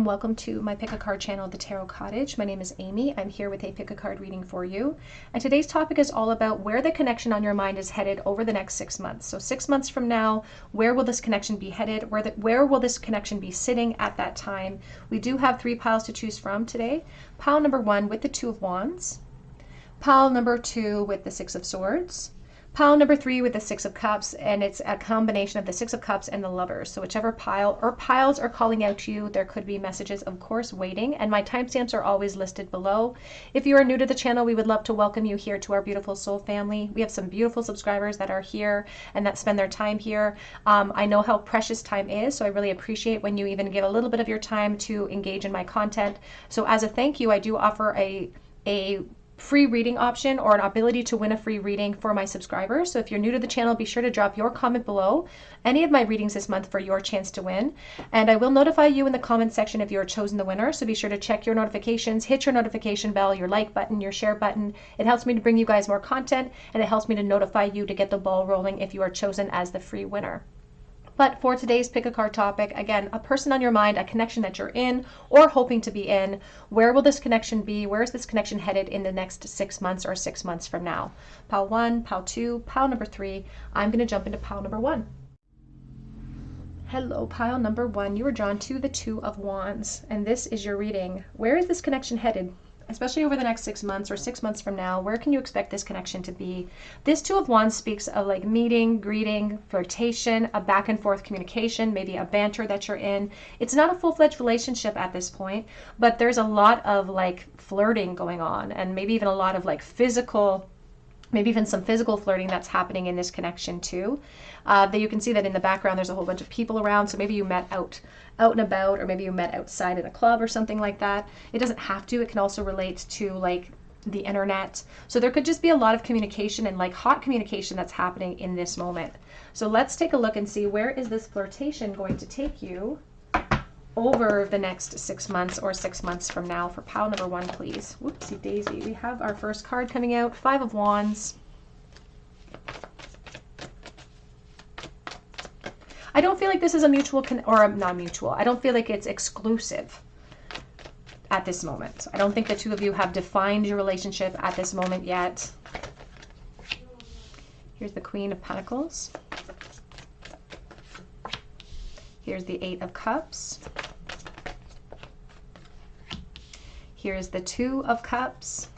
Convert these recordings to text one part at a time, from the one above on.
Welcome to my pick a card channel, the Tarot Cottage. My name is Amy. I'm here with a pick a card reading for you. And today's topic is all about where the connection on your mind is headed over the next 6 months. So 6 months from now, where will this connection be headed? Where will this connection be sitting at that time? We do have 3 piles to choose from today. Pile number 1 with the 2 of Wands. Pile number 2 with the 6 of Swords. Pile number 3 with the 6 of Cups, and it's a combination of the 6 of Cups and the Lovers. So whichever pile or piles are calling out to you, there could be messages, of course, waiting. And my timestamps are always listed below. If you are new to the channel, we would love to welcome you here to our beautiful soul family. We have some beautiful subscribers that are here and that spend their time here. I know how precious time is, so I really appreciate when you even give a little bit of your time to engage in my content. So as a thank you, I do offer a free reading option or an ability to win a free reading for my subscribers. So if you're new to the channel, be sure to drop your comment below any of my readings this month for your chance to win. And I will notify you in the comment section if you're chosen the winner. So be sure to check your notifications, hit your notification bell, your like button, your share button. It helps me to bring you guys more content, and it helps me to notify you to get the ball rolling if you are chosen as the free winner. But for today's pick a card topic, again, a person on your mind, a connection that you're in or hoping to be in. Where will this connection be? Where is this connection headed in the next 6 months or 6 months from now? Pile 1, pile 2, pile number 3. I'm going to jump into pile number 1. Hello, pile number 1. You were drawn to the 2 of Wands, and this is your reading. Where is this connection headed? Especially over the next 6 months or 6 months from now, where can you expect this connection to be? This 2 of Wands speaks of like meeting, greeting, flirtation, a back and forth communication, maybe a banter that you're in. It's not a full-fledged relationship at this point, but there's a lot of like flirting going on, and maybe even a lot of like physical, maybe even some physical flirting that's happening in this connection too. That you can see that in the background there's a whole bunch of people around, so maybe you met out and about, or maybe you met outside at a club or something like that. It doesn't have to. It can also relate to like the internet. So there could just be a lot of communication and like hot communication that's happening in this moment. So let's take a look and see, where is this flirtation going to take you over the next 6 months or 6 months from now? For pile number 1, please. Whoopsie daisy. We have our first card coming out, 5 of Wands. I don't feel like this is a mutual or not mutual. I don't feel like it's exclusive at this moment. I don't think the 2 of you have defined your relationship at this moment yet. Here's the Queen of Pentacles. Here's the 8 of Cups. Here's the 2 of Cups.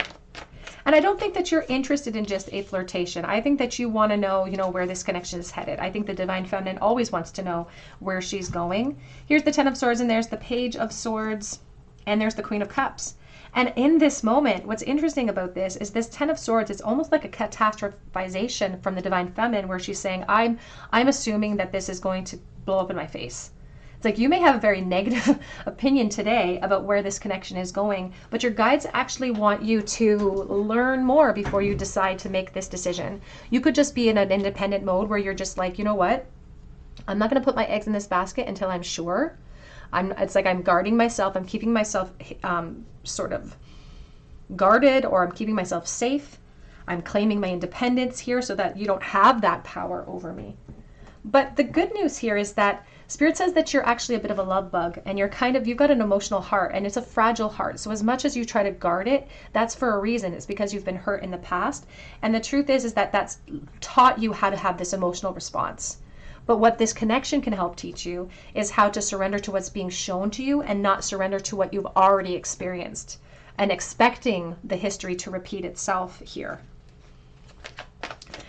And I don't think that you're interested in just a flirtation. I think that you want to know, where this connection is headed. I think the Divine Feminine always wants to know where she's going. Here's the 10 of Swords, and there's the Page of Swords, and there's the Queen of Cups. And in this moment, what's interesting about this is this 10 of Swords, it's almost like a catastrophization from the Divine Feminine, where she's saying, I'm assuming that this is going to blow up in my face. It's like you may have a very negative opinion today about where this connection is going, but your guides actually want you to learn more before you decide to make this decision. You could just be in an independent mode where you're just like, you know what? I'm not going to put my eggs in this basket until I'm sure. It's like I'm guarding myself. I'm keeping myself sort of guarded, or I'm keeping myself safe. I'm claiming my independence here so that you don't have that power over me. But the good news here is that Spirit says that you're actually a bit of a love bug, and you've got an emotional heart, and it's a fragile heart. So as much as you try to guard it, that's for a reason. It's because you've been hurt in the past. And the truth is that that's taught you how to have this emotional response. But what this connection can help teach you is how to surrender to what's being shown to you and not surrender to what you've already experienced and expecting the history to repeat itself here.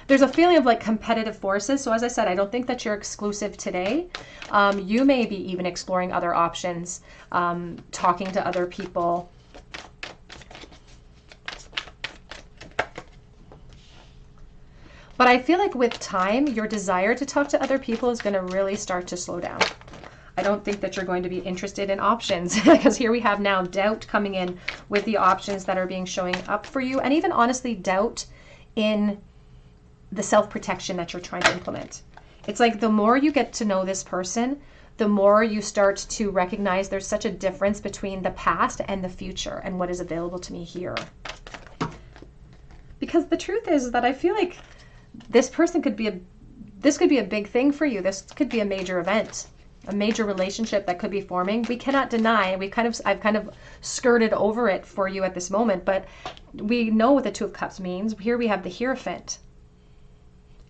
There's a feeling of like competitive forces. So as I said, I don't think that you're exclusive today. You may be even exploring other options, talking to other people. But I feel like with time, your desire to talk to other people is going to really start to slow down. I don't think that you're going to be interested in options, because here we have now doubt coming in with the options that are being showing up for you, and even honestly doubt in the self-protection that you're trying to implement. It's like the more you get to know this person, the more you start to recognize there's such a difference between the past and the future and what is available to me here. Because the truth is that I feel like this person could be this could be a big thing for you. This could be a major event. a major relationship that could be forming. We cannot deny, I've kind of skirted over it for you at this moment, but we know what the Two of Cups means. Here we have the Hierophant.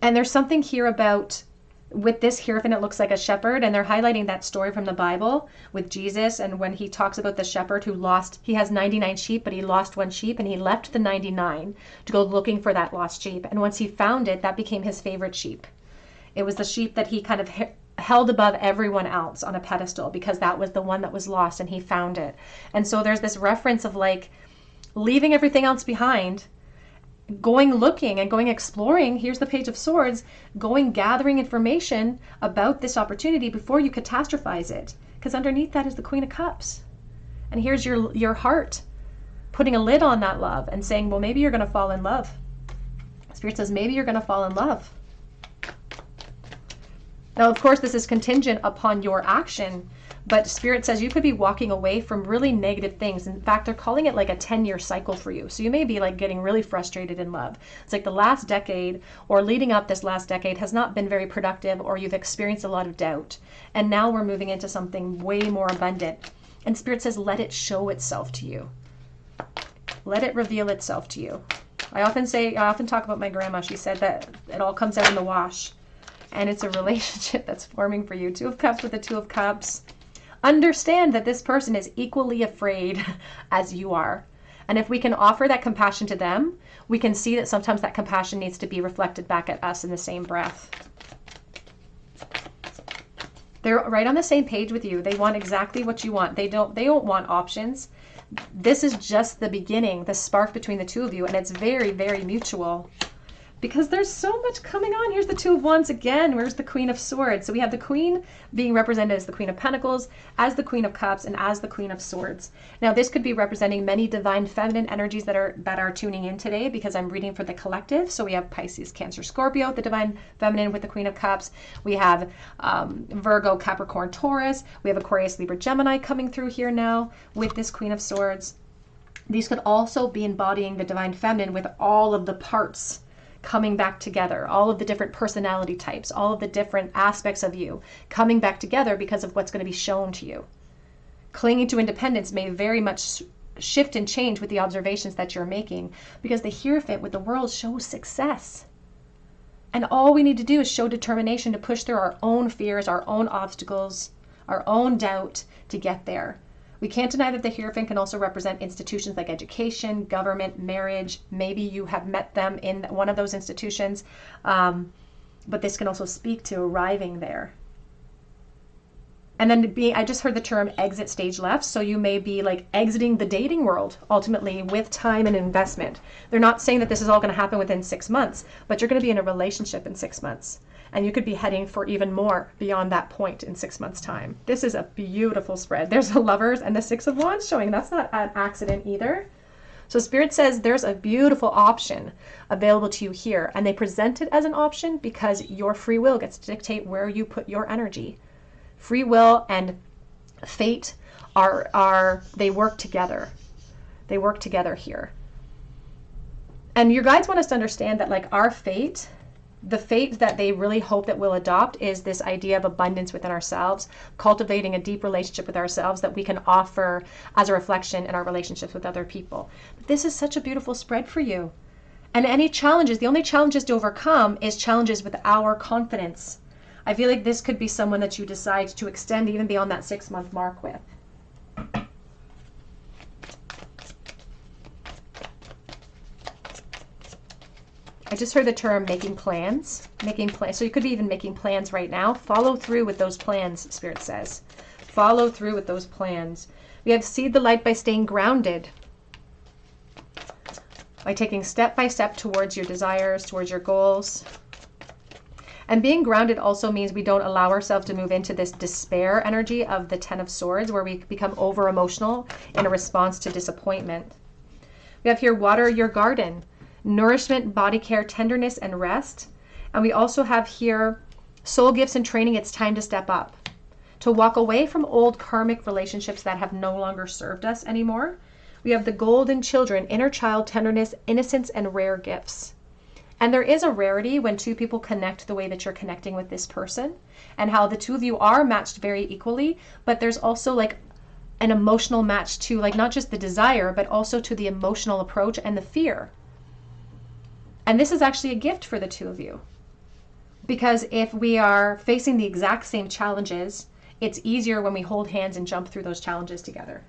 And there's something here about, with this Hierophant, it looks like a shepherd, and they're highlighting that story from the Bible with Jesus, and when he talks about the shepherd who he has 99 sheep, but he lost one sheep, and he left the 99 to go looking for that lost sheep. And once he found it, that became his favorite sheep. It was the sheep that he kind of held above everyone else on a pedestal, because that was the one that was lost, and he found it. And so there's this reference of like leaving everything else behind, going looking and going exploring. Here's the Page of Swords, going gathering information about this opportunity before you catastrophize it, because underneath that is the Queen of Cups. And here's your heart putting a lid on that love and saying, well, maybe you're going to fall in love. Spirit says maybe you're going to fall in love. Now, of course, this is contingent upon your action, but Spirit says you could be walking away from really negative things. In fact, they're calling it like a 10-year cycle for you. So you may be like getting really frustrated in love. It's like the last decade or leading up this last decade has not been very productive, or you've experienced a lot of doubt. And now we're moving into something way more abundant. And Spirit says, let it show itself to you. Let it reveal itself to you. I often talk about my grandma. She said that it all comes out in the wash. And it's a relationship that's forming for you. Two of Cups with the Two of Cups. Understand that this person is equally afraid as you are. And if we can offer that compassion to them, we can see that sometimes that compassion needs to be reflected back at us in the same breath. They're right on the same page with you. They want exactly what you want. They don't want options. This is just the beginning, the spark between the two of you, and it's very, very mutual. Because there's so much coming on. Here's the Two of Wands again. Where's the Queen of Swords? So we have the Queen being represented as the Queen of Pentacles, as the Queen of Cups, and as the Queen of Swords. Now this could be representing many divine feminine energies that are tuning in today, because I'm reading for the collective. So we have Pisces, Cancer, Scorpio, the divine feminine with the Queen of Cups. We have Virgo, Capricorn, Taurus. We have Aquarius, Libra, Gemini coming through here now with this Queen of Swords. These could also be embodying the divine feminine with all of the parts coming back together, all of the different personality types, all of the different aspects of you coming back together because of what's going to be shown to you. Clinging to independence may very much shift and change with the observations that you're making, because the Hierophant with the World shows success. And all we need to do is show determination to push through our own fears, our own obstacles, our own doubt to get there. We can't deny that the Hierophant can also represent institutions like education, government, marriage. Maybe you have met them in one of those institutions, but this can also speak to arriving there. And then I just heard the term exit stage left, so you may be like exiting the dating world ultimately with time and investment. They're not saying that this is all going to happen within 6 months, but you're going to be in a relationship in 6 months. And you could be heading for even more beyond that point in 6 months' time. This is a beautiful spread. There's the Lovers and the Six of Wands showing. That's not an accident either. So Spirit says there's a beautiful option available to you here. And they present it as an option because your free will gets to dictate where you put your energy. Free will and fate they work together. They work together here. And your guides want us to understand that like our fate, the fate that they really hope that we'll adopt is this idea of abundance within ourselves, cultivating a deep relationship with ourselves that we can offer as a reflection in our relationships with other people. But this is such a beautiful spread for you. And any challenges, the only challenges to overcome is challenges with our confidence. I feel like this could be someone that you decide to extend even beyond that 6-month mark with. I just heard the term making plans. So you could be even making plans right now. Follow through with those plans, Spirit says. Follow through with those plans. We have seed the light by staying grounded. By taking step by step towards your desires, towards your goals. And being grounded also means we don't allow ourselves to move into this despair energy of the Ten of Swords, where we become over emotional in a response to disappointment. We have here water your garden. Nourishment, body care, tenderness, and rest. And we also have here soul gifts and training. It's time to step up, to walk away from old karmic relationships that have no longer served us anymore. We have the golden children, inner child, tenderness, innocence, and rare gifts. And there is a rarity when two people connect the way that you're connecting with this person, and how the two of you are matched very equally, but there's also like an emotional match to, like, not just the desire, but also to the emotional approach and the fear. And this is actually a gift for the two of you. Because if we are facing the exact same challenges, it's easier when we hold hands and jump through those challenges together.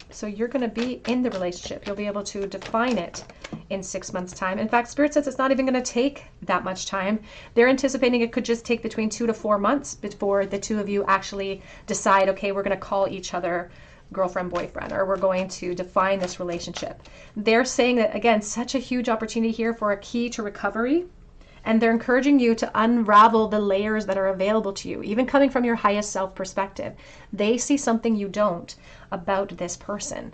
So you're going to be in the relationship. You'll be able to define it in 6 months' time. In fact, Spirit says it's not even going to take that much time. They're anticipating it could just take between 2 to 4 months before the two of you actually decide, okay, we're going to call each other girlfriend, boyfriend, or we're going to define this relationship. They're saying that, again, such a huge opportunity here for a key to recovery. And they're encouraging you to unravel the layers that are available to you, even coming from your highest self perspective. They see something you don't about this person.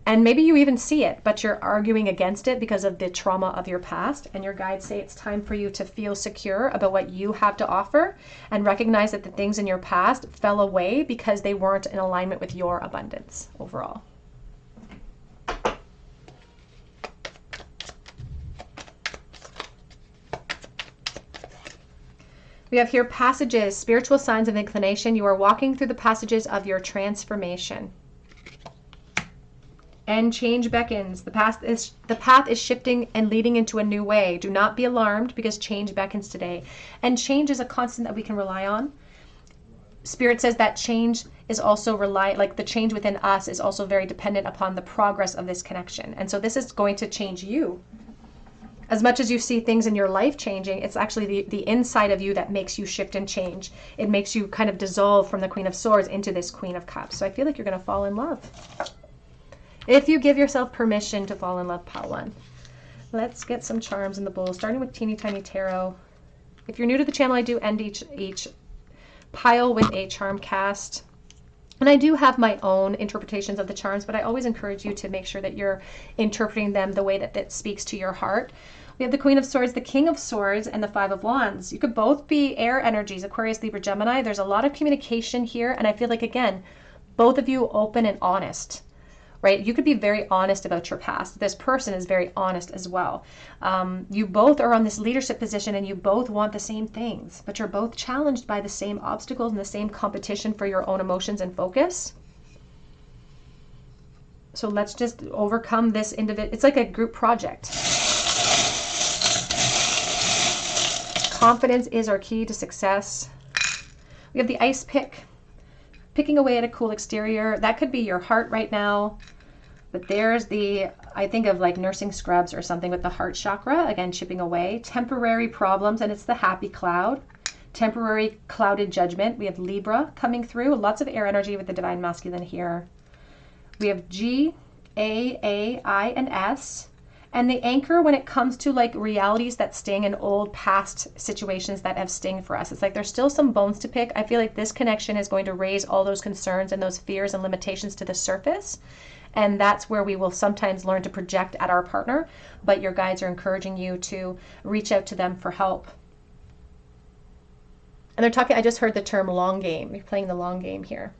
And maybe you even see it, but you're arguing against it because of the trauma of your past. And your guides say it's time for you to feel secure about what you have to offer and recognize that the things in your past fell away because they weren't in alignment with your abundance overall. We have here passages, spiritual signs of inclination. You are walking through the passages of your transformation. And change beckons. The path is shifting and leading into a new way. Do not be alarmed because change beckons today. And change is a constant that we can rely on. Spirit says that change is also like the change within us is also very dependent upon the progress of this connection. And so this is going to change you. As much as you see things in your life changing, it's actually the inside of you that makes you shift and change. It makes you kind of dissolve from the Queen of Swords into this Queen of Cups. So I feel like you're going to fall in love. If you give yourself permission to fall in love, pile one. Let's get some charms in the bowl, starting with Teeny Tiny Tarot. If you're new to the channel, I do end each pile with a charm cast. And I do have my own interpretations of the charms, but I always encourage you to make sure that you're interpreting them the way that speaks to your heart. We have the Queen of Swords, the King of Swords, and the Five of Wands. You could both be air energies, Aquarius, Libra, Gemini. There's a lot of communication here, and I feel like, again, both of you open and honest. Right? You could be very honest about your past. This person is very honest as well. You both are on this leadership position and you both want the same things, but you're both challenged by the same obstacles and the same competition for your own emotions and focus. So let's just overcome this individual. It's like a group project. Confidence is our key to success. We have the ice pick. Picking away at a cool exterior. That could be your heart right now. But there's I think of like nursing scrubs or something with the heart chakra. Again, chipping away. Temporary problems, and it's the happy cloud. Temporary clouded judgment. We have Libra coming through. Lots of air energy with the divine masculine here. We have G, A, I, and S. And the anchor when it comes to like realities that sting and old past situations that have sting for us. It's like there's still some bones to pick. I feel like this connection is going to raise all those concerns and those fears and limitations to the surface. And that's where we will sometimes learn to project at our partner. But your guides are encouraging you to reach out to them for help. And they're talking, I just heard the term long game. You're playing the long game here.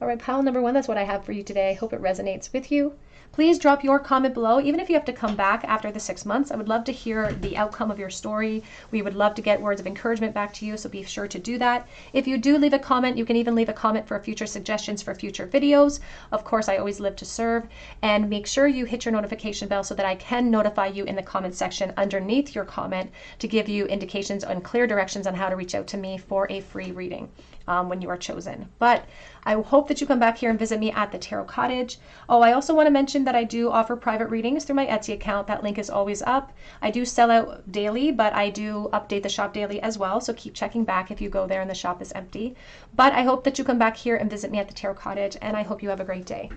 All right, pile number one, that's what I have for you today. I hope it resonates with you. Please drop your comment below, even if you have to come back after the 6 months. I would love to hear the outcome of your story. We would love to get words of encouragement back to you, so be sure to do that. If you do leave a comment, you can even leave a comment for future suggestions for future videos. Of course, I always live to serve. And make sure you hit your notification bell so that I can notify you in the comment section underneath your comment to give you indications and clear directions on how to reach out to me for a free reading when you are chosen. But I hope that you come back here and visit me at the Tarot Cottage. Oh, I also want to mention that I do offer private readings through my Etsy account. That link is always up. I do sell out daily, but I do update the shop daily as well. So keep checking back if you go there and the shop is empty. But I hope that you come back here and visit me at the Tarot Cottage, and I hope you have a great day.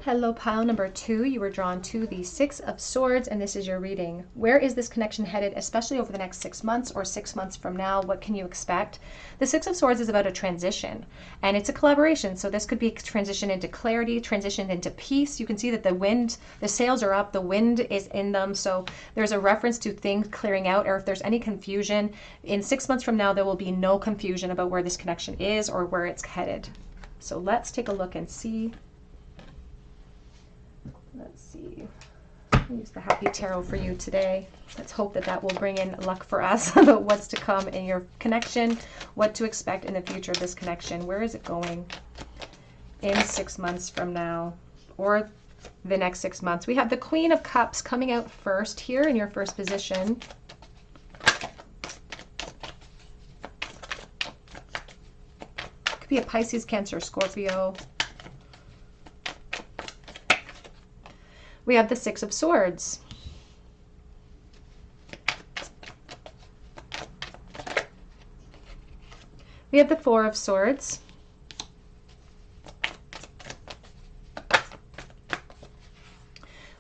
Hello, pile number 2. You were drawn to the Six of Swords, and this is your reading. Where is this connection headed, especially over the next 6 months or 6 months from now? What can you expect? The Six of Swords is about a transition, and it's a collaboration. So this could be transition into clarity, transition into peace. You can see that the sails are up, the wind is in them. So there's a reference to things clearing out, or if there's any confusion, in 6 months from now, there will be no confusion about where this connection is or where it's headed. So let's take a look and see. Let's see. Use the Happy Tarot for you today. Let's hope that that will bring in luck for us about what's to come in your connection, what to expect in the future of this connection. Where is it going in 6 months from now, or the next 6 months? We have the Queen of Cups coming out first here in your first position. Could be a Pisces, Cancer, Scorpio. We have the Six of Swords. We have the Four of Swords.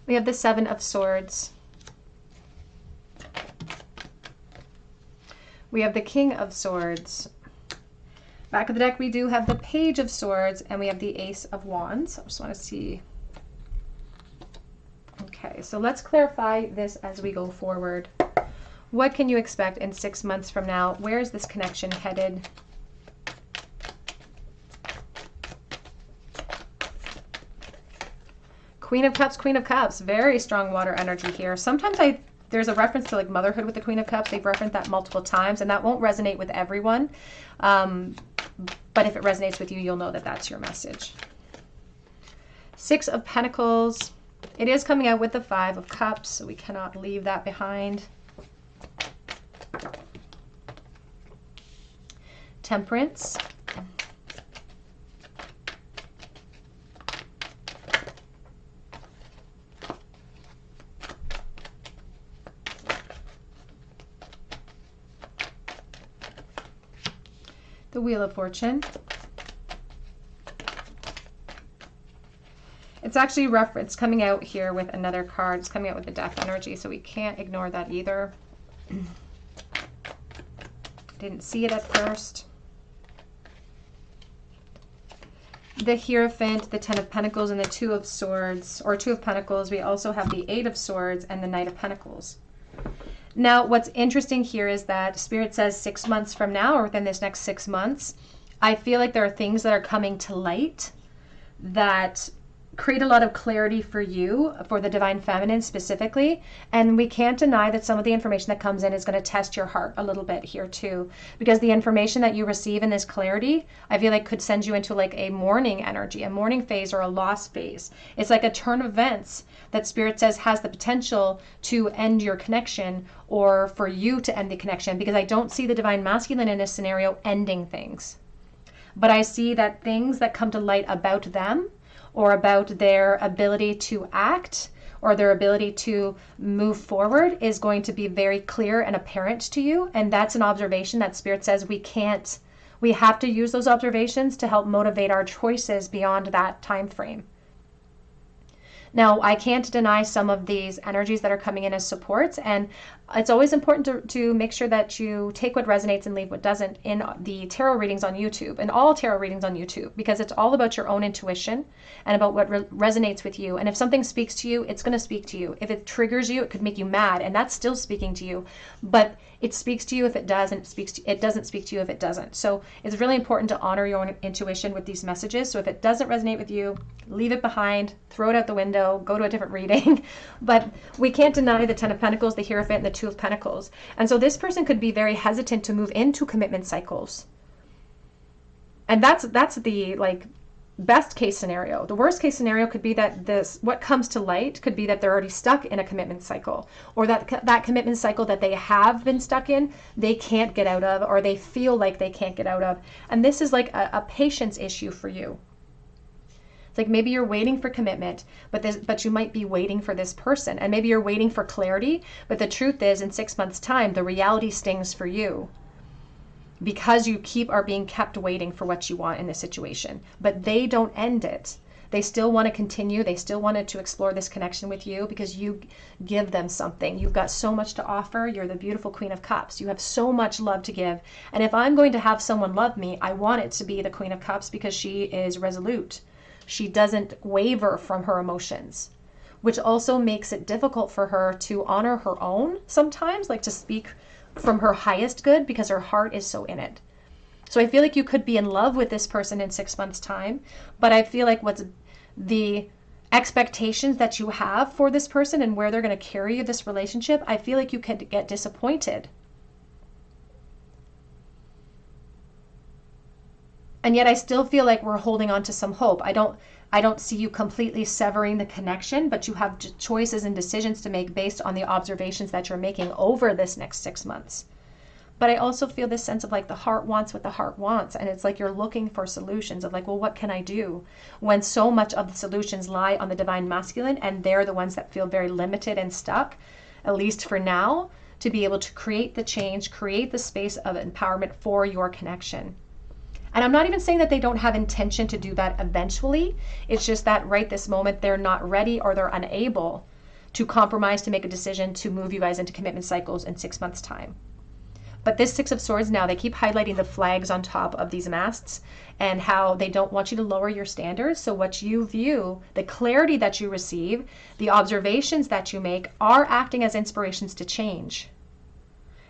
We have the Seven of Swords. We have the King of Swords. Back of the deck, we do have the Page of Swords, and we have the Ace of Wands. I just want to see. Okay, so let's clarify this as we go forward. What can you expect in 6 months from now? Where is this connection headed? Queen of Cups, Queen of Cups. Very strong water energy here. Sometimes there's a reference to like motherhood with the Queen of Cups. They've referenced that multiple times, and that won't resonate with everyone. But if it resonates with you, you'll know that that's your message. Six of Pentacles. It is coming out with the Five of Cups, so we cannot leave that behind. Temperance. The Wheel of Fortune. It's actually referenced coming out here with another card. It's coming out with the Death energy, so we can't ignore that either. Didn't see it at first. The Hierophant, the Ten of Pentacles, and the Two of Swords, or Two of Pentacles. We also have the Eight of Swords and the Knight of Pentacles. Now, what's interesting here is that Spirit says 6 months from now, or within this next 6 months, I feel like there are things that are coming to light that create a lot of clarity for you, for the Divine Feminine specifically. And we can't deny that some of the information that comes in is going to test your heart a little bit here too, because the information that you receive in this clarity, I feel like could send you into like a mourning energy, a mourning phase, or a loss phase. It's like a turn of events that Spirit says has the potential to end your connection, or for you to end the connection, because I don't see the Divine Masculine in this scenario ending things. But I see that things that come to light about them, or about their ability to act, or their ability to move forward, is going to be very clear and apparent to you. And that's an observation that Spirit says we have to use those observations to help motivate our choices beyond that time frame. Now, I can't deny some of these energies that are coming in as supports, and it's always important to make sure that you take what resonates and leave what doesn't in the tarot readings on YouTube, and all tarot readings on YouTube, because it's all about your own intuition and about what resonates with you. And if something speaks to you, it's going to speak to you. If it triggers you, it could make you mad, and that's still speaking to you. But it speaks to you if it does, and it doesn't speak to you if it doesn't. So it's really important to honor your own intuition with these messages. So if it doesn't resonate with you, leave it behind, throw it out the window, go to a different reading. But we can't deny the Ten of Pentacles, the Hierophant, and the Two of Pentacles. And so this person could be very hesitant to move into commitment cycles. And that's the like best case scenario. The worst case scenario could be that what comes to light could be that they're already stuck in a commitment cycle, or that commitment cycle that they have been stuck in, they can't get out of, or they feel like they can't get out of. And this is like a patience issue for you. It's like maybe you're waiting for commitment, but you might be waiting for this person, and maybe you're waiting for clarity, but the truth is in 6 months' time, the reality stings for you, because you are being kept waiting for what you want in this situation. But they don't end it. They still want to continue. They still wanted to explore this connection with you because you give them something. You've got so much to offer. You're the beautiful Queen of Cups. You have so much love to give. And if I'm going to have someone love me, I want it to be the Queen of Cups, because she is resolute. She doesn't waver from her emotions, which also makes it difficult for her to honor her own sometimes, like to speak from her highest good, because her heart is so in it. So I feel like you could be in love with this person in 6 months' time, but I feel like what's the expectations that you have for this person and where they're going to carry you this relationship, I feel like you could get disappointed. And yet I still feel like we're holding on to some hope. I don't see you completely severing the connection, but you have choices and decisions to make based on the observations that you're making over this next 6 months. But I also feel this sense of like the heart wants what the heart wants. And it's like you're looking for solutions of like, well, what can I do? When so much of the solutions lie on the divine masculine, and they're the ones that feel very limited and stuck, at least for now, to be able to create the change, create the space of empowerment for your connection. And I'm not even saying that they don't have intention to do that eventually. It's just that right this moment, they're not ready or they're unable to compromise to make a decision to move you guys into commitment cycles in 6 months' time. But this Six of Swords now, they keep highlighting the flags on top of these masts and how they don't want you to lower your standards. So what you view, the clarity that you receive, the observations that you make are acting as inspirations to change.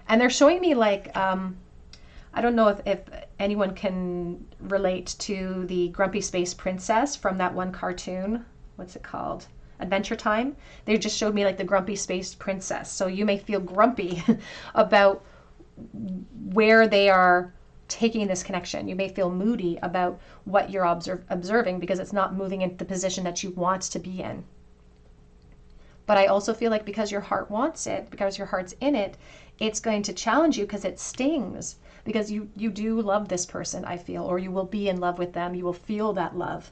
And they're showing me like, I don't know if anyone can relate to the Grumpy Space Princess from that one cartoon. What's it called? Adventure Time. They just showed me like the Grumpy Space Princess. So you may feel grumpy about where they are taking this connection. You may feel moody about what you're observing because it's not moving into the position that you want to be in. But I also feel like because your heart wants it, because your heart's in it, it's going to challenge you because it stings. Because you do love this person, I feel, or you will be in love with them. You will feel that love.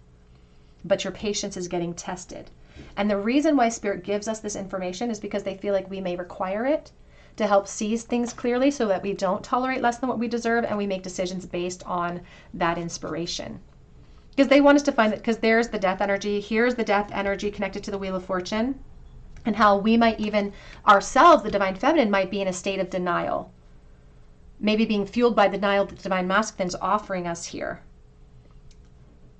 But your patience is getting tested. And the reason why Spirit gives us this information is because they feel like we may require it to help seize things clearly so that we don't tolerate less than what we deserve and we make decisions based on that inspiration. Because they want us to find that, because there's the death energy, here's the death energy connected to the Wheel of Fortune, and how we might even ourselves, the Divine Feminine, might be in a state of denial. Maybe being fueled by the denial that the Divine Masculine is offering us here.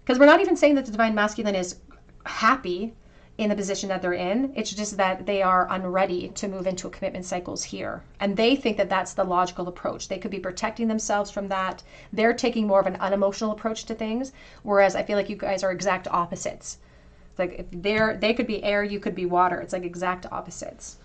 Because we're not even saying that the Divine Masculine is happy in the position that they're in. It's just that they are unready to move into a commitment cycles here. And they think that that's the logical approach. They could be protecting themselves from that. They're taking more of an unemotional approach to things. Whereas I feel like you guys are exact opposites. It's like if they could be air, you could be water. It's like exact opposites.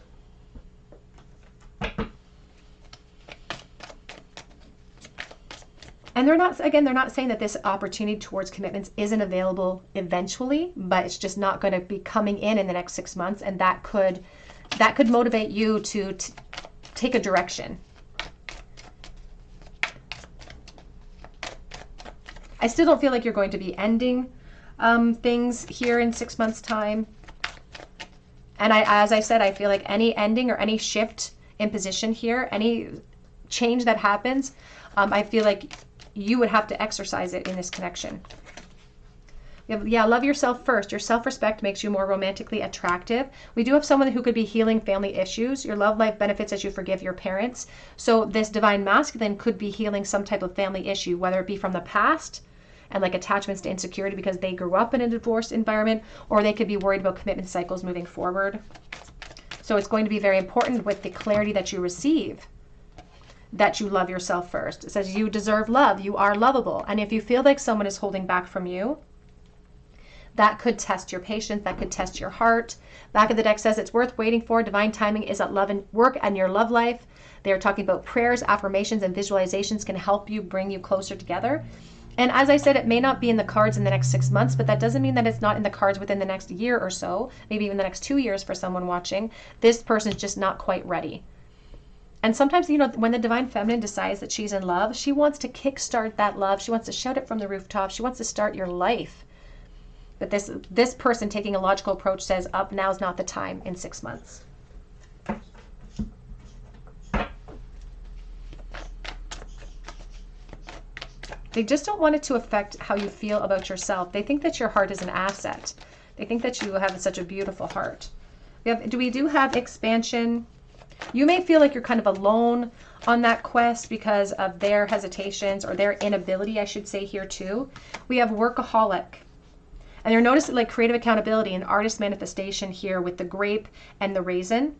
And they're not saying that this opportunity towards commitments isn't available eventually, but it's just not going to be coming in the next 6 months. And that could motivate you to take a direction. I still don't feel like you're going to be ending things here in 6 months' time. And as I said, I feel like any ending or any shift in position here, any change that happens, I feel like you would have to exercise it in this connection. Yeah, love yourself first. Your self-respect makes you more romantically attractive. We do have someone who could be healing family issues. Your love life benefits as you forgive your parents. So this Divine Masculine could be healing some type of family issue, whether it be from the past and like attachments to insecurity because they grew up in a divorced environment, or they could be worried about commitment cycles moving forward. So it's going to be very important with the clarity that you receive that you love yourself first. It says you deserve love. You are lovable. And if you feel like someone is holding back from you, that could test your patience. That could test your heart. Back of the deck says it's worth waiting for. Divine timing is at love and work and your love life. They are talking about prayers, affirmations, and visualizations can help you bring you closer together. And as I said, it may not be in the cards in the next 6 months, but that doesn't mean that it's not in the cards within the next year or so, maybe even the next 2 years for someone watching. This person's just not quite ready. And sometimes, when the Divine Feminine decides that she's in love, she wants to kickstart that love. She wants to shout it from the rooftop. She wants to start your life. But this person taking a logical approach says, now's not the time in 6 months. They just don't want it to affect how you feel about yourself. They think that your heart is an asset. They think that you have such a beautiful heart. We do have expansion. You may feel like you're kind of alone on that quest because of their hesitations or their inability, I should say here too. We have workaholic. And you're noticing like creative accountability and artist manifestation here with the grape and the raisin.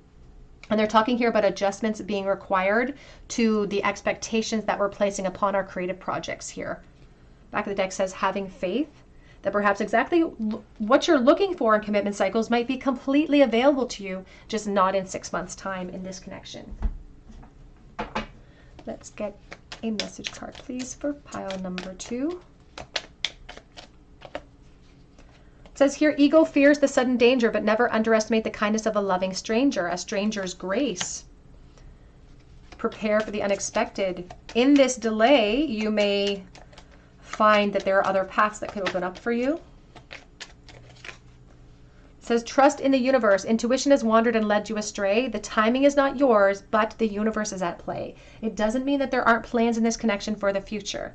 And they're talking here about adjustments being required to the expectations that we're placing upon our creative projects here. Back of the deck says having faith, that perhaps exactly what you're looking for in commitment cycles might be completely available to you, just not in 6 months' time in this connection. Let's get a message card, please, for pile number 2. It says here, ego fears the sudden danger, but never underestimate the kindness of a loving stranger, a stranger's grace. Prepare for the unexpected. In this delay, you may find that there are other paths that could open up for you. It says, trust in the universe. Intuition has wandered and led you astray. The timing is not yours, but the universe is at play. It doesn't mean that there aren't plans in this connection for the future.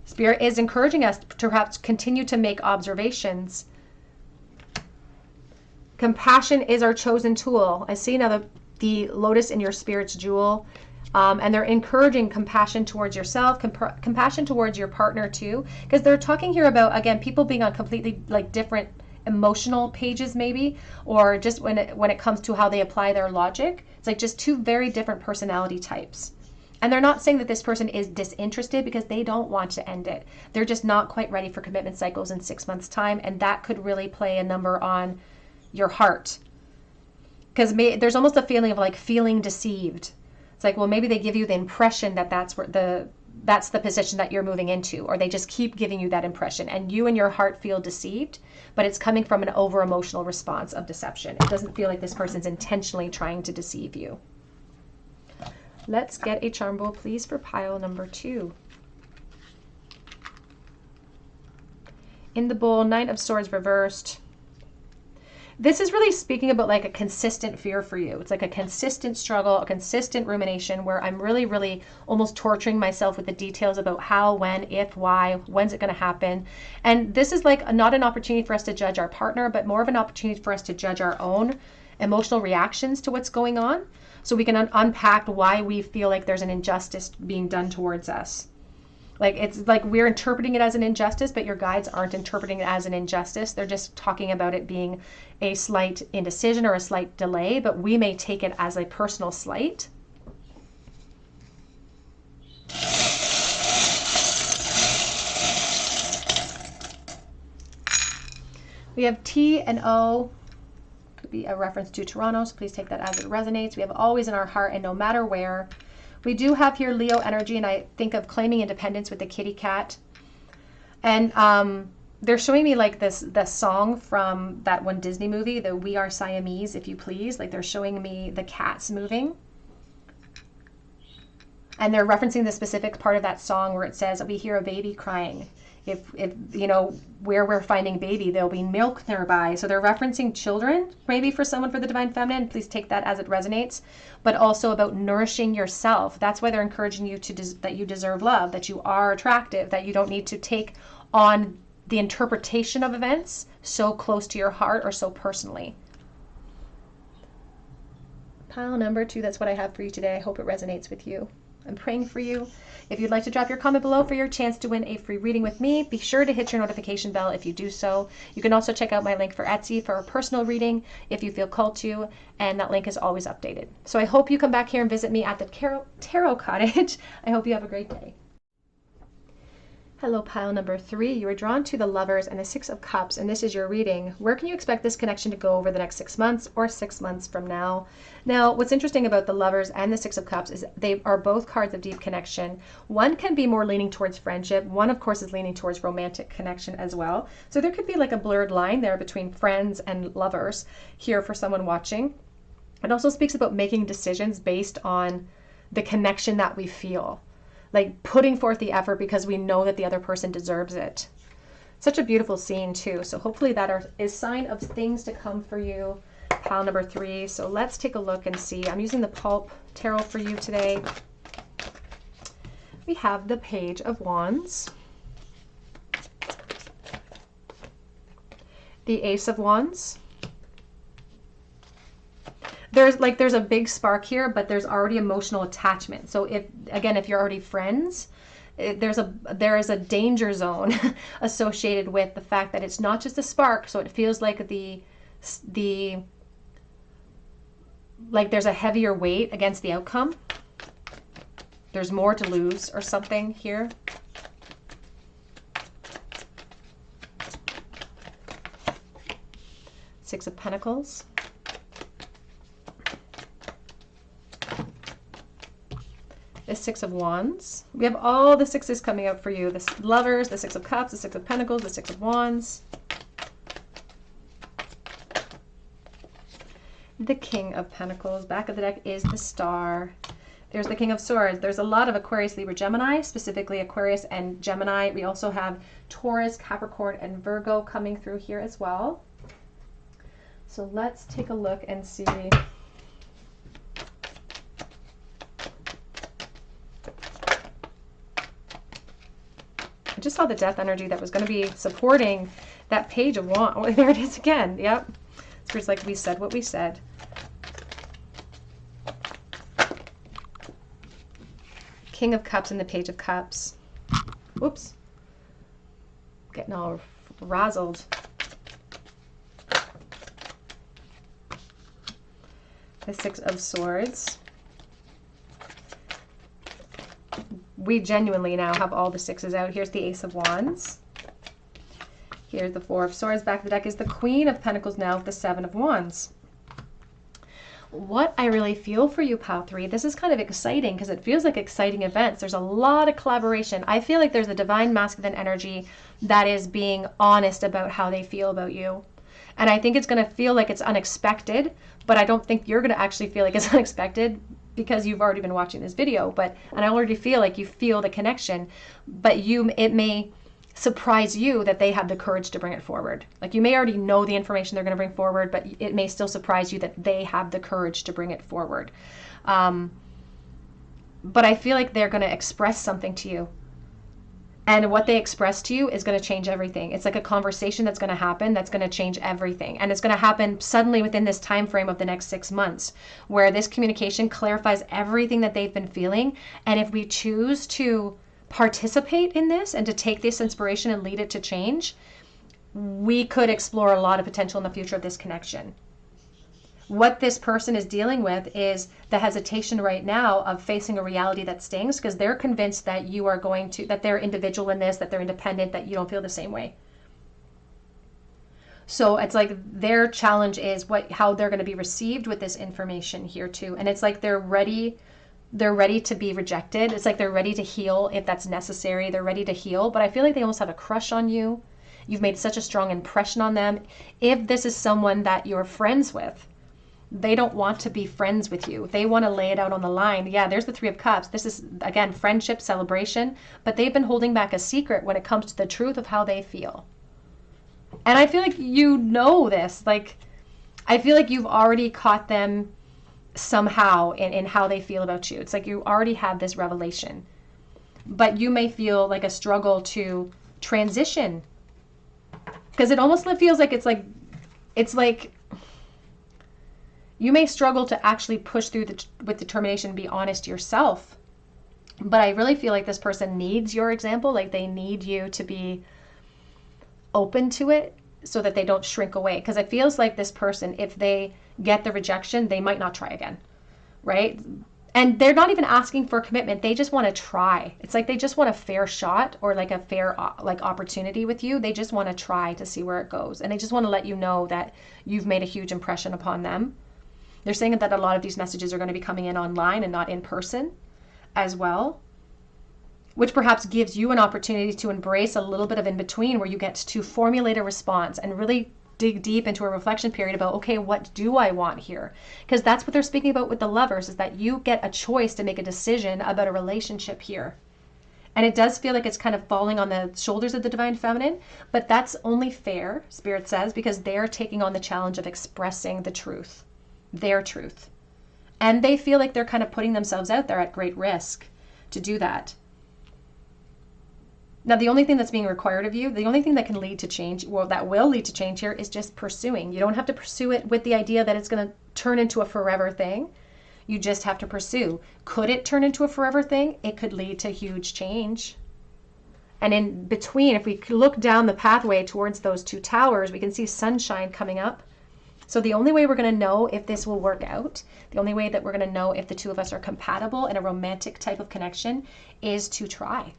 Spirit is encouraging us to perhaps continue to make observations. Compassion is our chosen tool. I see now the lotus in your spirit's jewel, and they're encouraging compassion towards yourself, compassion towards your partner too, because they're talking here about, again, people being on completely like different emotional pages maybe, or just when it comes to how they apply their logic. It's like just two very different personality types. And they're not saying that this person is disinterested because they don't want to end it. They're just not quite ready for commitment cycles in 6 months' time. And that could really play a number on your heart. Because there's almost a feeling of like feeling deceived. It's like, well, maybe they give you the impression that that's the position that you're moving into, or they just keep giving you that impression. And you and your heart feel deceived, but it's coming from an over-emotional response of deception. It doesn't feel like this person's intentionally trying to deceive you. Let's get a charm bowl, please, for pile number 2. In the bowl, Knight of Swords reversed. This is really speaking about like a consistent fear for you. It's like a consistent struggle, a consistent rumination where I'm really, really almost torturing myself with the details about how, when, if, why, when's it going to happen. And this is like not an opportunity for us to judge our partner, but more of an opportunity for us to judge our own emotional reactions to what's going on. So we can unpack why we feel like there's an injustice being done towards us. Like it's like we're interpreting it as an injustice, but your guides aren't interpreting it as an injustice. They're just talking about it being a slight indecision or a slight delay, but we may take it as a personal slight. We have T and O. Could be a reference to Toronto, so please take that as it resonates. We have always in our heart and no matter where. We do have here Leo energy, and I think of claiming independence with the kitty cat. And they're showing me like the song from that one Disney movie, the We Are Siamese, if you please. Like they're showing me the cats moving. And they're referencing the specific part of that song where it says, we hear a baby crying. If you know, where we're finding baby, there'll be milk nearby. So they're referencing children, maybe for someone for the Divine Feminine. Please take that as it resonates. But also about nourishing yourself. That's why they're encouraging you that you deserve love, that you are attractive, that you don't need to take on the interpretation of events so close to your heart or so personally. Pile number 2, that's what I have for you today. I hope it resonates with you. I'm praying for you. If you'd like to drop your comment below for your chance to win a free reading with me, be sure to hit your notification bell if you do so. You can also check out my link for Etsy for a personal reading if you feel called to, and that link is always updated. So I hope you come back here and visit me at the Tarot Cottage. I hope you have a great day. Hello, pile number 3. You were drawn to the Lovers and the 6 of Cups, and this is your reading. Where can you expect this connection to go over the next 6 months or 6 months from now? Now, what's interesting about the Lovers and the 6 of Cups is they are both cards of deep connection. One can be more leaning towards friendship. One, of course, is leaning towards romantic connection as well. So there could be like a blurred line there between friends and lovers here for someone watching. It also speaks about making decisions based on the connection that we feel. Like putting forth the effort because we know that the other person deserves it. Such a beautiful scene too. So hopefully that is sign of things to come for you. Pile number 3. So let's take a look and see. I'm using the Pulp Tarot for you today. We have the Page of Wands, the Ace of Wands. There's a big spark here, but there's already emotional attachment. So if you're already friends, there is a danger zone associated with the fact that it's not just a spark. So it feels like the like there's a heavier weight against the outcome. There's more to lose or something here. Six of Pentacles. The Six of Wands. We have all the sixes coming up for you. The Lovers, the Six of Cups, the Six of Pentacles, the Six of Wands. The King of Pentacles. Back of the deck is the Star. There's the King of Swords. There's a lot of Aquarius, Libra, Gemini, specifically Aquarius and Gemini. We also have Taurus, Capricorn, and Virgo coming through here as well. So let's take a look and see. I just saw the Death energy that was going to be supporting that Page of Wands. Oh, there it is again. Yep. It's like we said what we said. King of Cups and the Page of Cups. Whoops. Getting all razzled. The Six of Swords. We genuinely now have all the sixes out. Here's the Ace of Wands. Here's the Four of Swords. Back of the deck is the Queen of Pentacles now with the Seven of Wands. What I really feel for you, Pile 3, this is kind of exciting because it feels like exciting events. There's a lot of collaboration. I feel like there's a divine masculine energy that is being honest about how they feel about you. And I think it's going to feel like it's unexpected, but I don't think you're going to actually feel like it's unexpected because you've already been watching this video. And I already feel like you feel the connection, but it may surprise you that they have the courage to bring it forward. Like you may already know the information they're going to bring forward, but it may still surprise you that they have the courage to bring it forward. But I feel like they're going to express something to you. And what they express to you is going to change everything. It's like a conversation that's going to happen that's going to change everything. And it's going to happen suddenly within this time frame of the next 6 months, where this communication clarifies everything that they've been feeling. And if we choose to participate in this and to take this inspiration and lead it to change, we could explore a lot of potential in the future of this connection. What this person is dealing with is the hesitation right now of facing a reality that stings because they're convinced that you are going to, that they're individual in this, that they're independent, that you don't feel the same way. So it's like their challenge is how they're going to be received with this information here too. And it's like they're ready to be rejected. It's like they're ready to heal if that's necessary. They're ready to heal, but I feel like they almost have a crush on you. You've made such a strong impression on them. If this is someone that you're friends with, they don't want to be friends with you. They want to lay it out on the line. Yeah, there's the Three of Cups. This is, again, friendship, celebration, but they've been holding back a secret when it comes to the truth of how they feel. And I feel like you know this. Like, I feel like you've already caught them somehow in how they feel about you. It's like you already have this revelation, but you may feel like a struggle to transition because it almost feels like it's like you may struggle to actually push through with determination and be honest yourself. But I really feel like this person needs your example. Like they need you to be open to it so that they don't shrink away. Because it feels like this person, if they get the rejection, they might not try again, right? And they're not even asking for commitment. They just want to try. It's like they just want a fair shot or like a fair opportunity with you. They just want to try to see where it goes. And they just want to let you know that you've made a huge impression upon them. They're saying that a lot of these messages are going to be coming in online and not in person as well, which perhaps gives you an opportunity to embrace a little bit of in between where you get to formulate a response and really dig deep into a reflection period about, okay, what do I want here? Because that's what they're speaking about with the Lovers, is that you get a choice to make a decision about a relationship here. And it does feel like it's kind of falling on the shoulders of the Divine Feminine, but that's only fair, Spirit says, because they're taking on the challenge of expressing the truth, their truth. And they feel like they're kind of putting themselves out there at great risk to do that. Now, the only thing that's being required of you, the only thing that can lead to change, well, that will lead to change here, is just pursuing. You don't have to pursue it with the idea that it's going to turn into a forever thing. You just have to pursue. Could it turn into a forever thing? It could lead to huge change. And in between, if we look down the pathway towards those two towers, we can see sunshine coming up. So the only way we're going to know if this will work out, the only way that we're going to know if the two of us are compatible in a romantic type of connection is to try.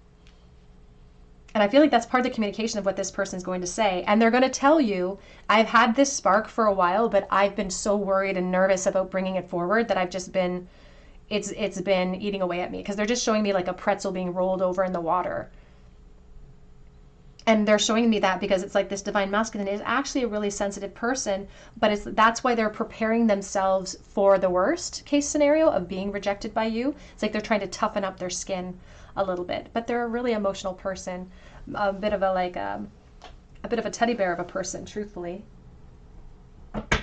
And I feel like that's part of the communication of what this person's going to say. And they're going to tell you, I've had this spark for a while, but I've been so worried and nervous about bringing it forward that I've just been, it's been eating away at me. Because they're just showing me like a pretzel being rolled over in the water. And they're showing me that because it's like this divine masculine is actually a really sensitive person, but that's why they're preparing themselves for the worst case scenario of being rejected by you. It's like they're trying to toughen up their skin a little bit, but they're a really emotional person, a bit of a teddy bear of a person, truthfully. Which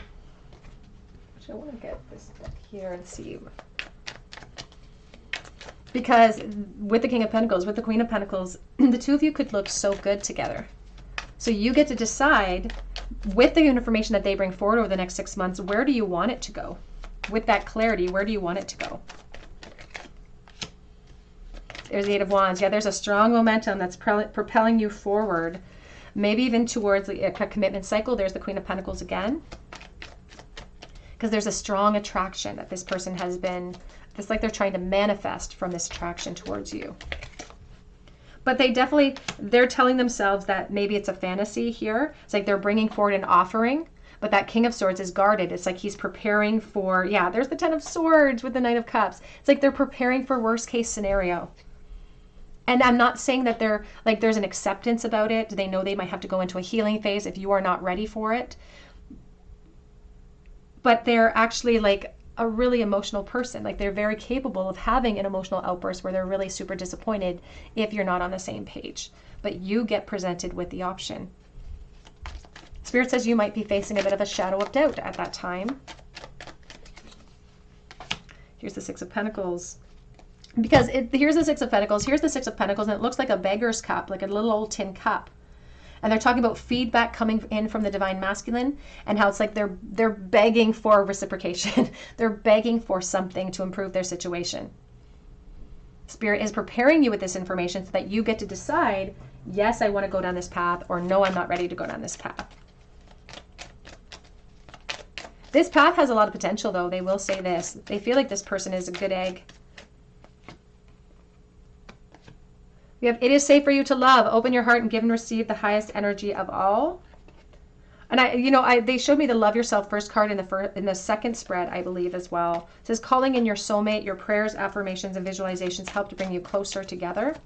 I want to get this back here and see. Because with the King of Pentacles, with the Queen of Pentacles, the two of you could look so good together. So you get to decide with the information that they bring forward over the next 6 months, where do you want it to go? With that clarity, where do you want it to go? There's the Eight of Wands. Yeah, there's a strong momentum that's propelling you forward, maybe even towards a commitment cycle. There's the Queen of Pentacles again. Because there's a strong attraction that this person has been, it's like they're trying to manifest from this attraction towards you. But they're telling themselves that maybe it's a fantasy here. It's like they're bringing forward an offering, but that King of Swords is guarded. It's like he's preparing for, yeah, there's the Ten of Swords with the Knight of Cups. It's like they're preparing for worst case scenario. And I'm not saying that they're like, there's an acceptance about it. They know they might have to go into a healing phase if you are not ready for it. But they're actually like a really emotional person. Like they're very capable of having an emotional outburst where they're really super disappointed if you're not on the same page. But you get presented with the option. Spirit says you might be facing a bit of a shadow of doubt at that time. Here's the Six of Pentacles. Because here's the Six of Pentacles, here's the Six of Pentacles, and it looks like a beggar's cup, like a little old tin cup. And they're talking about feedback coming in from the divine masculine and how it's like they're begging for reciprocation. They're begging for something to improve their situation. Spirit is preparing you with this information so that you get to decide, yes, I want to go down this path, or no, I'm not ready to go down this path. This path has a lot of potential, though. They will say this. They feel like this person is a good egg. We have, it is safe for you to love. Open your heart and give and receive the highest energy of all. And they showed me the Love Yourself First card in the second spread, I believe, as well. It says, calling in your soulmate, your prayers, affirmations, and visualizations help to bring you closer together.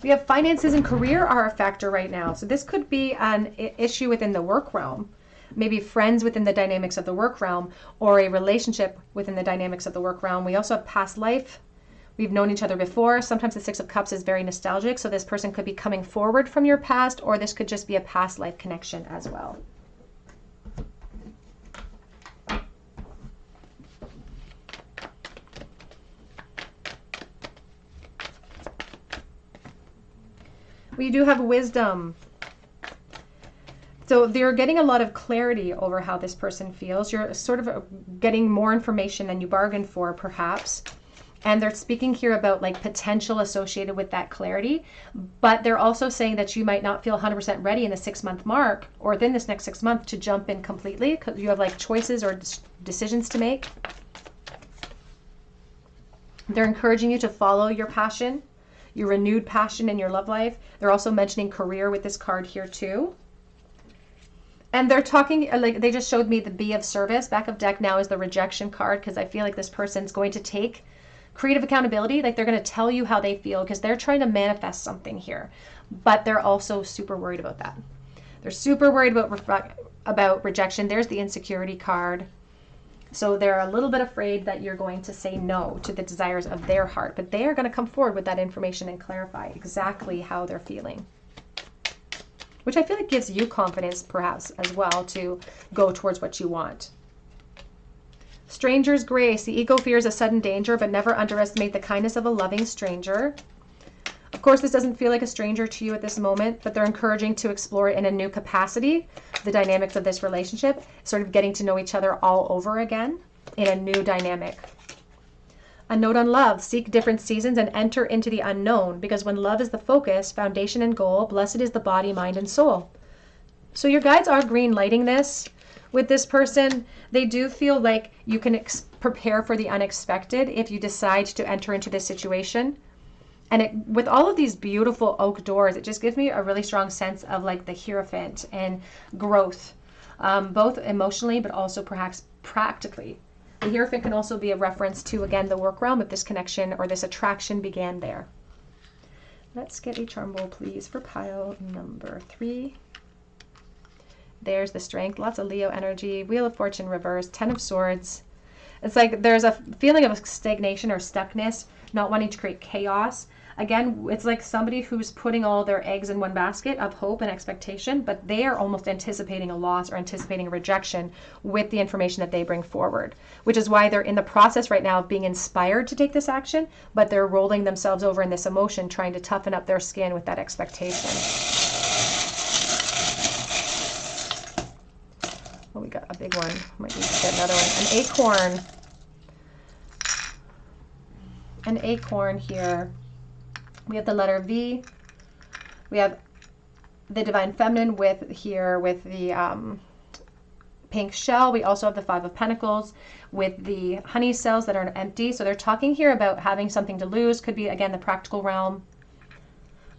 We have finances and career are a factor right now. So this could be an issue within the work realm. Maybe friends within the dynamics of the work realm, or a relationship within the dynamics of the work realm. We also have past life. We've known each other before. Sometimes the Six of Cups is very nostalgic, so this person could be coming forward from your past, or this could just be a past life connection as well. We do have wisdom. So they're getting a lot of clarity over how this person feels. You're sort of getting more information than you bargained for, perhaps. And they're speaking here about like potential associated with that clarity. But they're also saying that you might not feel 100% ready in the 6-month mark or within this next 6 months to jump in completely, because you have like choices or decisions to make. They're encouraging you to follow your passion, your renewed passion in your love life. They're also mentioning career with this card here too. And they're talking, like they just showed me the Be of Service. Back of deck now is the rejection card, because I feel like this person's going to take creative accountability. Like they're going to tell you how they feel because they're trying to manifest something here. But they're also super worried about that. They're super worried about rejection. There's the insecurity card. So they're a little bit afraid that you're going to say no to the desires of their heart. But they are going to come forward with that information and clarify exactly how they're feeling, which I feel like gives you confidence perhaps as well to go towards what you want. Stranger's grace. The ego fears a sudden danger, but never underestimate the kindness of a loving stranger. Of course, this doesn't feel like a stranger to you at this moment, but they're encouraging to explore it in a new capacity, the dynamics of this relationship, sort of getting to know each other all over again in a new dynamic. A note on love: seek different seasons and enter into the unknown, because when love is the focus, foundation, and goal, blessed is the body, mind, and soul. So your guides are green lighting this with this person. They do feel like you can prepare for the unexpected if you decide to enter into this situation. And with all of these beautiful oak doors, it just gives me a really strong sense of like the Hierophant and growth, both emotionally, but also perhaps practically. The Hierophant can also be a reference to, again, the work realm if this connection or this attraction began there. Let's get a charm bowl, please, for pile number 3. There's the Strength, lots of Leo energy, Wheel of Fortune reverse, 10 of Swords. It's like there's a feeling of stagnation or stuckness, not wanting to create chaos. Again, it's like somebody who's putting all their eggs in one basket of hope and expectation, but they are almost anticipating a loss or anticipating a rejection with the information that they bring forward, which is why they're in the process right now of being inspired to take this action, but they're rolling themselves over in this emotion, trying to toughen up their skin with that expectation. Oh, we got a big one. Might need to get another one. An acorn. An acorn here. We have the letter V. We have the Divine Feminine with the pink shell. We also have the 5 of Pentacles with the honey cells that are empty. So they're talking here about having something to lose. Could be, again, the practical realm.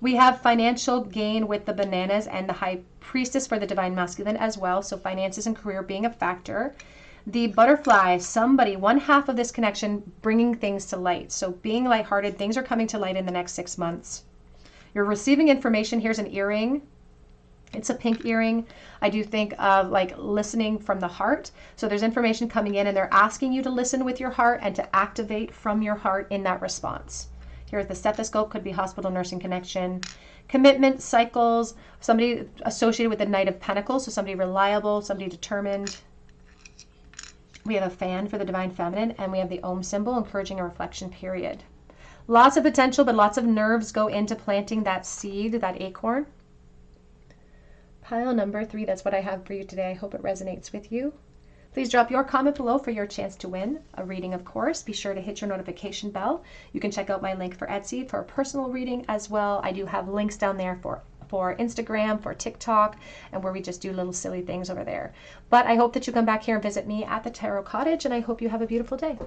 We have financial gain with the bananas and the High Priestess for the Divine Masculine as well. So finances and career being a factor. The butterfly, somebody, one half of this connection, bringing things to light. So being lighthearted, things are coming to light in the next 6 months. You're receiving information. Here's an earring. It's a pink earring. I do think of like listening from the heart. So there's information coming in and they're asking you to listen with your heart and to activate from your heart in that response. Here's the stethoscope, could be hospital nursing connection. Commitment, cycles, somebody associated with the Knight of Pentacles. So somebody reliable, somebody determined. We have a fan for the Divine Feminine, and we have the Om symbol, encouraging a reflection period. Lots of potential, but lots of nerves go into planting that seed, that acorn. Pile number 3, that's what I have for you today. I hope it resonates with you. Please drop your comment below for your chance to win a reading, of course. Be sure to hit your notification bell. You can check out my link for Etsy for a personal reading as well. I do have links down there for Instagram, for TikTok, and where we just do little silly things over there. But I hope that you come back here and visit me at the Tarot Cottage, and I hope you have a beautiful day.